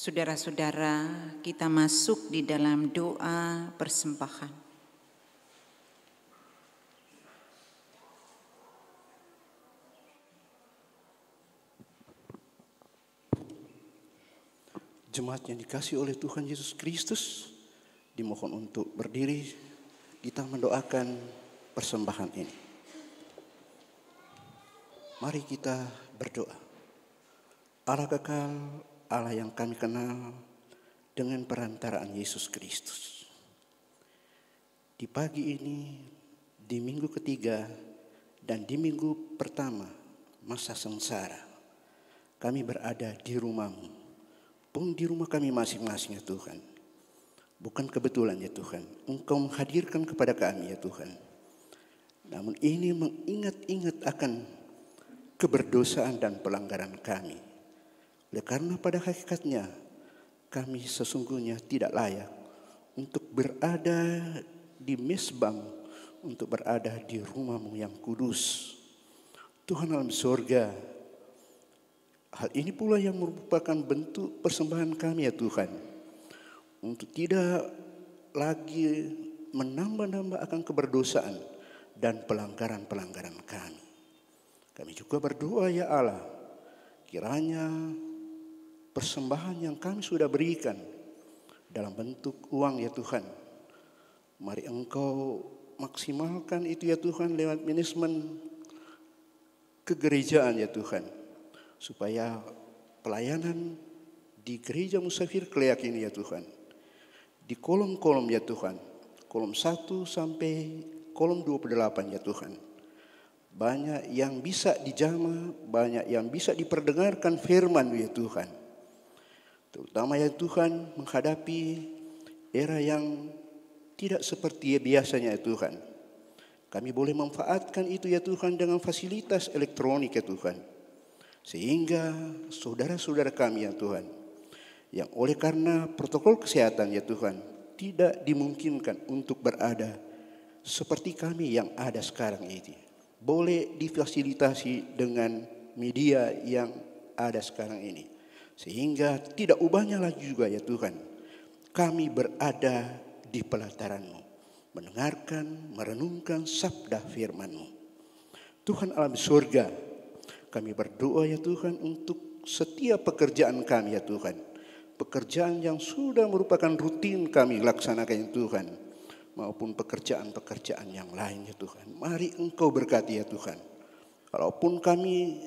Saudara-saudara, kita masuk di dalam doa persembahan. Jemaat yang dikasihi oleh Tuhan Yesus Kristus, dimohon untuk berdiri, kita mendoakan persembahan ini. Mari kita berdoa. Allah kekal, Allah yang kami kenal dengan perantaraan Yesus Kristus. Di pagi ini, di minggu ketiga dan di minggu pertama masa sengsara, kami berada di rumah-Mu, pun di rumah kami masing-masing ya Tuhan. Bukan kebetulan ya Tuhan, Engkau menghadirkan kepada kami ya Tuhan. Namun ini mengingat-ingat akan keberdosaan dan pelanggaran kami. Oleh karena pada hakikatnya kami sesungguhnya tidak layak untuk berada di mesbah, untuk berada di rumah-Mu yang kudus. Tuhan alam surga, hal ini pula yang merupakan bentuk persembahan kami ya Tuhan, untuk tidak lagi menambah-nambah akan keberdosaan dan pelanggaran-pelanggaran kami. Kami juga berdoa ya Allah, kiranya persembahan yang kami sudah berikan dalam bentuk uang ya Tuhan, mari Engkau maksimalkan itu ya Tuhan lewat manajemen kegerejaan ya Tuhan, supaya pelayanan di gereja Musafir Kleak ini ya Tuhan, di kolom-kolom ya Tuhan, kolom 1 sampai kolom 28 ya Tuhan, banyak yang bisa dijamah, banyak yang bisa diperdengarkan firman ya Tuhan. Terutama ya Tuhan menghadapi era yang tidak seperti biasanya ya Tuhan. Kami boleh manfaatkan itu ya Tuhan dengan fasilitas elektronik ya Tuhan. Sehingga saudara-saudara kami ya Tuhan, yang oleh karena protokol kesehatan ya Tuhan, tidak dimungkinkan untuk berada seperti kami yang ada sekarang ini, boleh difasilitasi dengan media yang ada sekarang ini. Sehingga tidak ubahnya lagi juga ya Tuhan, kami berada di pelataran-Mu, mendengarkan, merenungkan sabda firman-Mu. Tuhan alam surga, kami berdoa ya Tuhan untuk setiap pekerjaan kami ya Tuhan, pekerjaan yang sudah merupakan rutin kami laksanakan ya Tuhan, maupun pekerjaan-pekerjaan yang lain ya Tuhan. Mari Engkau berkati ya Tuhan. Walaupun kami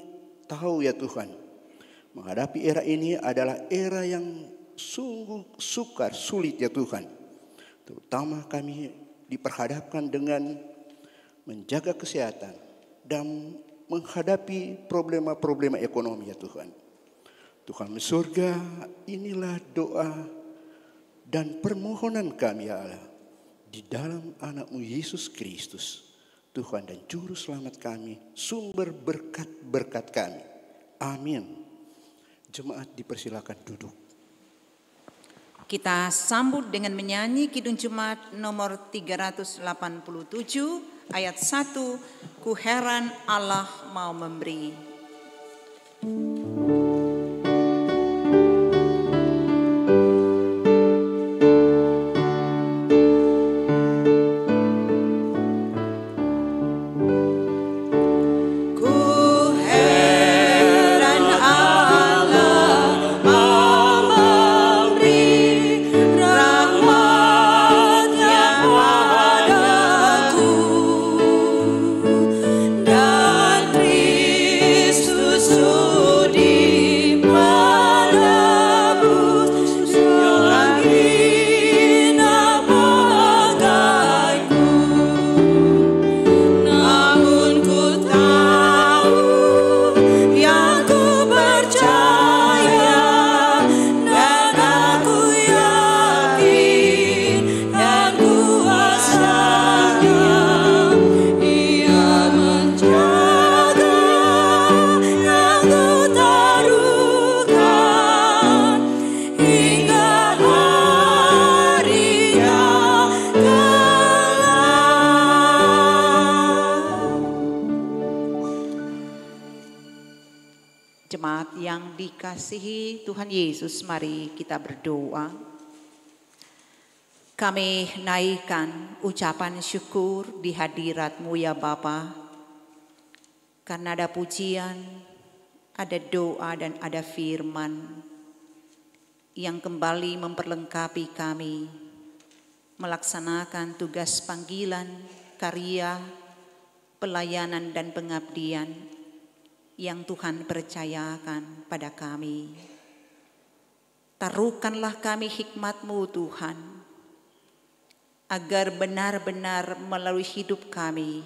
tahu ya Tuhan, menghadapi era ini adalah era yang sungguh sukar, sulit ya Tuhan. Terutama kami diperhadapkan dengan menjaga kesehatan dan menghadapi problema-problema ekonomi ya Tuhan. Tuhan di surga, inilah doa dan permohonan kami ya Allah, di dalam anak-Mu Yesus Kristus, Tuhan dan Juru Selamat kami, sumber berkat-berkat kami. Amin. Jemaat dipersilakan duduk. Kita sambut dengan menyanyi Kidung Jemaat nomor 387 ayat 1, Ku heran Allah mau memberi. Jemaat yang dikasihi Tuhan Yesus, mari kita berdoa. Kami naikkan ucapan syukur di hadirat-Mu ya Bapa, karena ada pujian, ada doa dan ada firman yang kembali memperlengkapi kami melaksanakan tugas panggilan, karya, pelayanan dan pengabdian yang Tuhan percayakan pada kami. Taruhkanlah kami hikmat-Mu Tuhan, agar benar-benar melalui hidup kami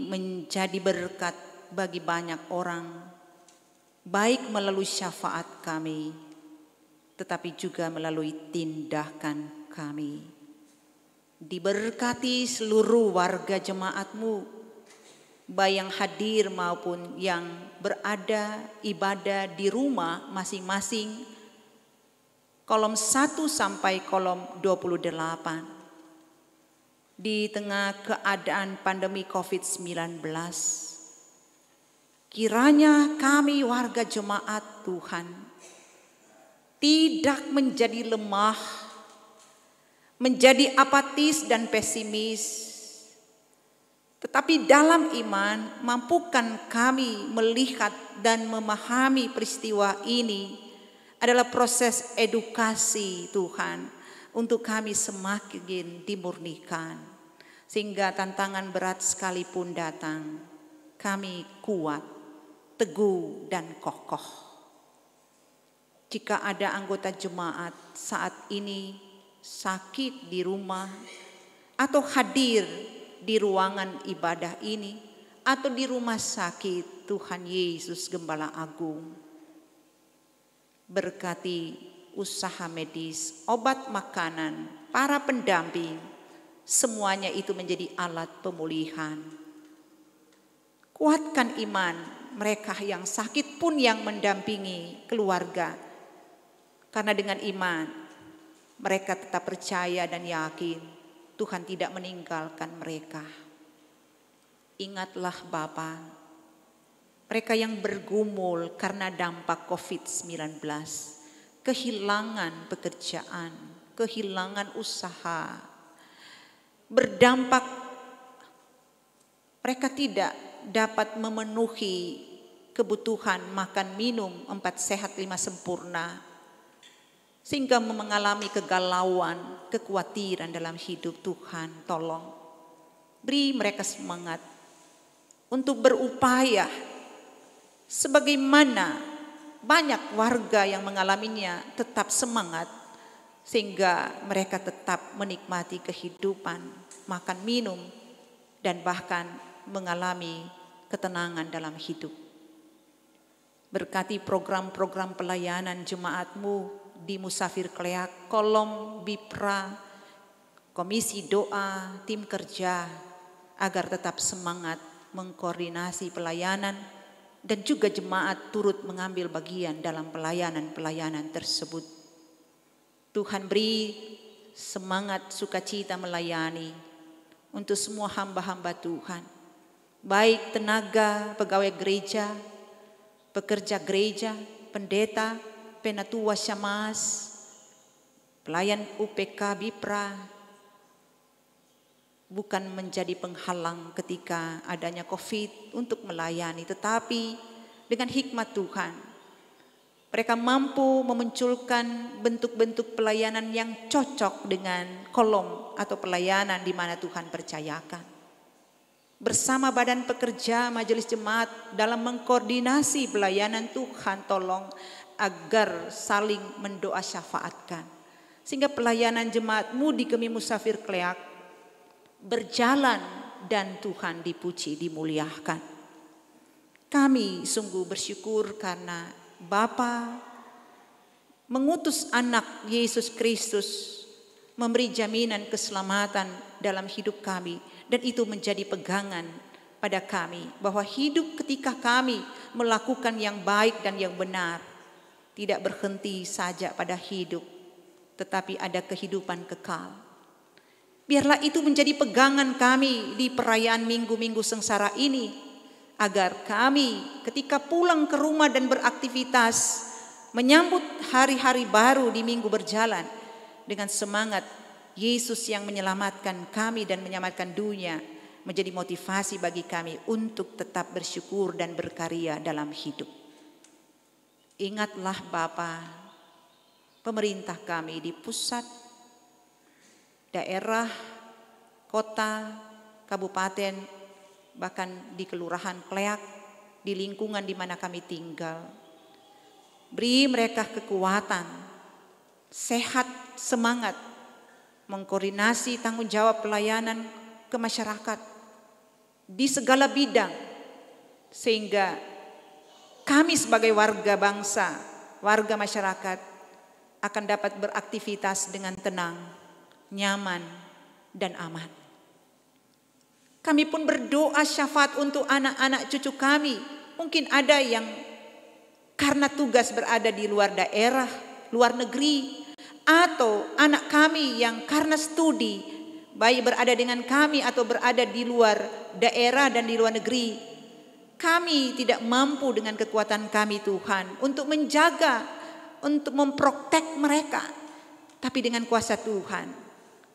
menjadi berkat bagi banyak orang, baik melalui syafaat kami, tetapi juga melalui tindakan kami. Diberkati seluruh warga jemaat-Mu, baik yang hadir maupun yang berada ibadah di rumah masing-masing, kolom 1 sampai kolom 28. Di tengah keadaan pandemi COVID-19, kiranya kami warga jemaat Tuhan tidak menjadi lemah, menjadi apatis dan pesimis, tetapi dalam iman mampukan kami melihat dan memahami peristiwa ini adalah proses edukasi Tuhan untuk kami semakin dimurnikan, sehingga tantangan berat sekalipun datang, kami kuat, teguh dan kokoh. Jika ada anggota jemaat saat ini sakit di rumah atau hadir di ruangan ibadah ini atau di rumah sakit, Tuhan Yesus Gembala Agung, berkati usaha medis, obat makanan, para pendamping, semuanya itu menjadi alat pemulihan. Kuatkan iman mereka yang sakit pun yang mendampingi keluarga, karena dengan iman mereka tetap percaya dan yakin Tuhan tidak meninggalkan mereka. Ingatlah Bapa, mereka yang bergumul karena dampak COVID-19, kehilangan pekerjaan, kehilangan usaha, berdampak mereka tidak dapat memenuhi kebutuhan makan minum 4 sehat 5 sempurna, sehingga mengalami kegalauan, kekhawatiran dalam hidup. Tuhan tolong beri mereka semangat untuk berupaya sebagaimana banyak warga yang mengalaminya, tetap semangat sehingga mereka tetap menikmati kehidupan, makan minum, dan bahkan mengalami ketenangan dalam hidup. Berkati program-program pelayanan jemaat-Mu di Musafir Kleak, kolom Bipra, komisi doa, tim kerja, agar tetap semangat mengkoordinasi pelayanan dan juga jemaat turut mengambil bagian dalam pelayanan-pelayanan tersebut. Tuhan beri semangat sukacita melayani untuk semua hamba-hamba Tuhan, baik tenaga pegawai gereja, pekerja gereja, pendeta, penatua syamas, pelayan UPK Bipra, bukan menjadi penghalang ketika adanya COVID untuk melayani, tetapi dengan hikmat Tuhan mereka mampu memunculkan bentuk-bentuk pelayanan yang cocok dengan kolom atau pelayanan di mana Tuhan percayakan. Bersama badan pekerja majelis jemaat dalam mengkoordinasi pelayanan, Tuhan tolong agar saling mendoa syafaatkan, sehingga pelayanan jemaat-Mu di Kemi Musafir Kleak berjalan dan Tuhan dipuji, dimuliakan. Kami sungguh bersyukur karena Bapa mengutus anak Yesus Kristus memberi jaminan keselamatan dalam hidup kami, dan itu menjadi pegangan pada kami bahwa hidup ketika kami melakukan yang baik dan yang benar tidak berhenti saja pada hidup, tetapi ada kehidupan kekal. Biarlah itu menjadi pegangan kami di perayaan minggu-minggu sengsara ini, agar kami ketika pulang ke rumah dan beraktivitas menyambut hari-hari baru di minggu berjalan dengan semangat Yesus yang menyelamatkan kami dan menyelamatkan dunia, menjadi motivasi bagi kami untuk tetap bersyukur dan berkarya dalam hidup. Ingatlah Bapa, pemerintah kami di pusat, daerah, kota, kabupaten, bahkan di Kelurahan Kleak, di lingkungan di mana kami tinggal. Beri mereka kekuatan, sehat, semangat, mengkoordinasi tanggung jawab pelayanan ke masyarakat di segala bidang, sehingga kami sebagai warga bangsa, warga masyarakat akan dapat beraktivitas dengan tenang, nyaman, dan aman. Kami pun berdoa syafaat untuk anak-anak cucu kami. Mungkin ada yang karena tugas berada di luar daerah, luar negeri, atau anak kami yang karena studi, baik berada dengan kami atau berada di luar daerah dan di luar negeri. Kami tidak mampu dengan kekuatan kami Tuhan untuk menjaga, untuk memprotek mereka. Tapi dengan kuasa Tuhan,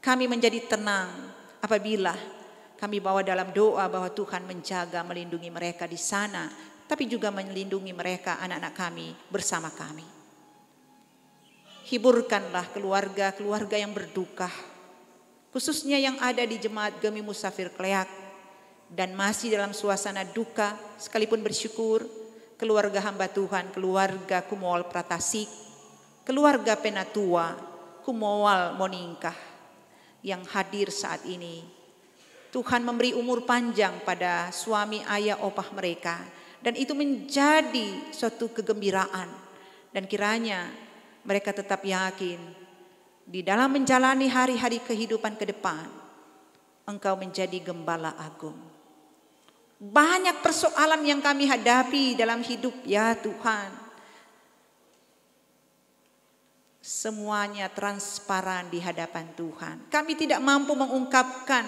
kami menjadi tenang apabila kami bawa dalam doa bahwa Tuhan menjaga, melindungi mereka di sana, tapi juga melindungi mereka, anak-anak kami, bersama kami. Hiburkanlah keluarga-keluarga yang berduka, khususnya yang ada di Jemaat Gemi Musafir Kleak, dan masih dalam suasana duka, sekalipun bersyukur, keluarga hamba Tuhan, keluarga Kumoal Pratasik, keluarga Penatua, Kumoal Moningkah, yang hadir saat ini. Tuhan memberi umur panjang pada suami, ayah, opah mereka. Dan itu menjadi suatu kegembiraan. Dan kiranya mereka tetap yakin di dalam menjalani hari-hari kehidupan ke depan, Engkau menjadi gembala agung. Banyak persoalan yang kami hadapi dalam hidup ya Tuhan. Semuanya transparan di hadapan Tuhan. Kami tidak mampu mengungkapkan,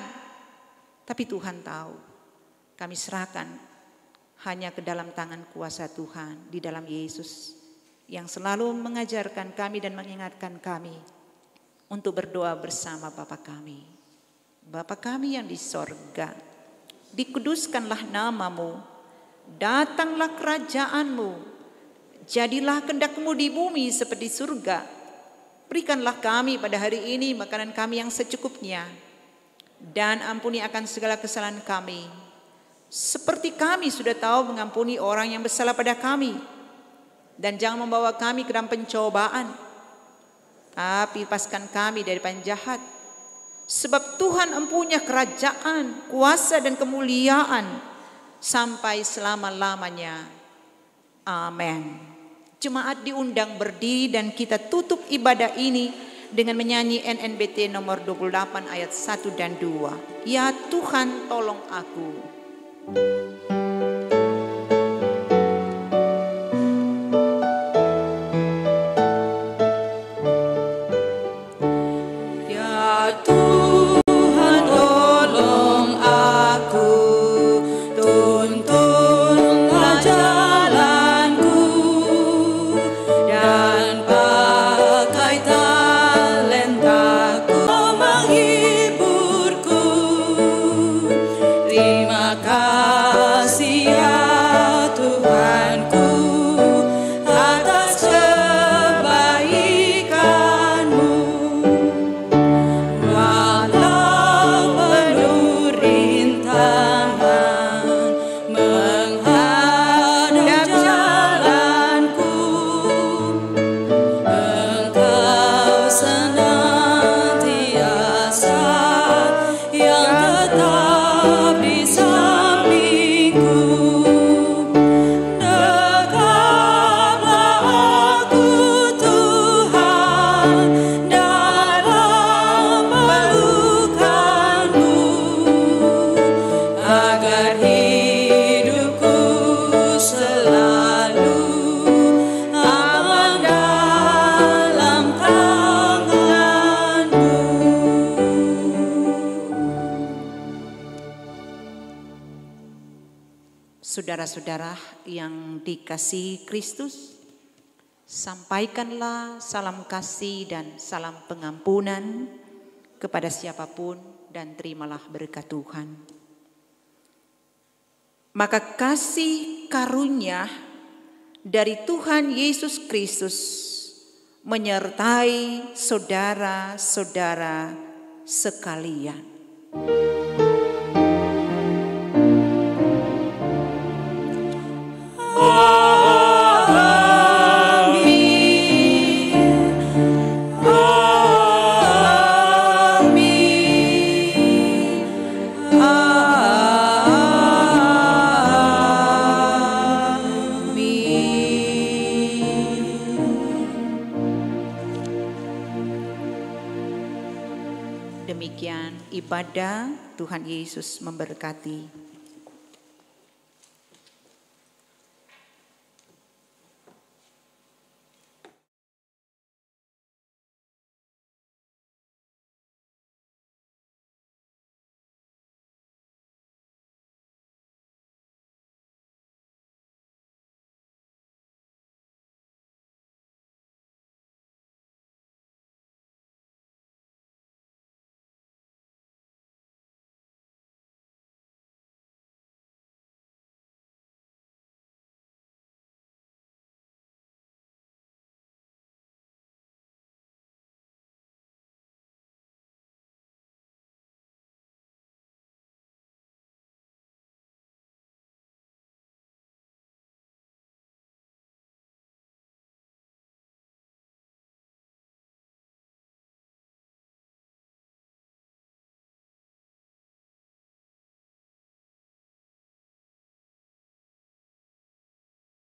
tapi Tuhan tahu. Kami serahkan hanya ke dalam tangan kuasa Tuhan di dalam Yesus yang selalu mengajarkan kami dan mengingatkan kami untuk berdoa bersama Bapa kami. Bapa kami yang di sorga, dikuduskanlah namamu, datanglah kerajaanmu, jadilah kehendak-Mu di bumi seperti surga. Berikanlah kami pada hari ini makanan kami yang secukupnya, dan ampuni akan segala kesalahan kami, seperti kami sudah tahu mengampuni orang yang bersalah pada kami. Dan jangan membawa kami ke dalam pencobaan, tapi lepaskan kami dari penjahat. Sebab Tuhan empunya kerajaan, kuasa dan kemuliaan sampai selama-lamanya. Amin. Jemaat diundang berdiri dan kita tutup ibadah ini dengan menyanyi NNBT nomor 28 ayat 1 dan 2. Ya Tuhan tolong aku. Saudara-saudara yang dikasihi Kristus, sampaikanlah salam kasih dan salam pengampunan kepada siapapun dan terimalah berkat Tuhan. Maka kasih karunia dari Tuhan Yesus Kristus menyertai saudara-saudara sekalian. demikian ibadah Tuhan Yesus memberkati.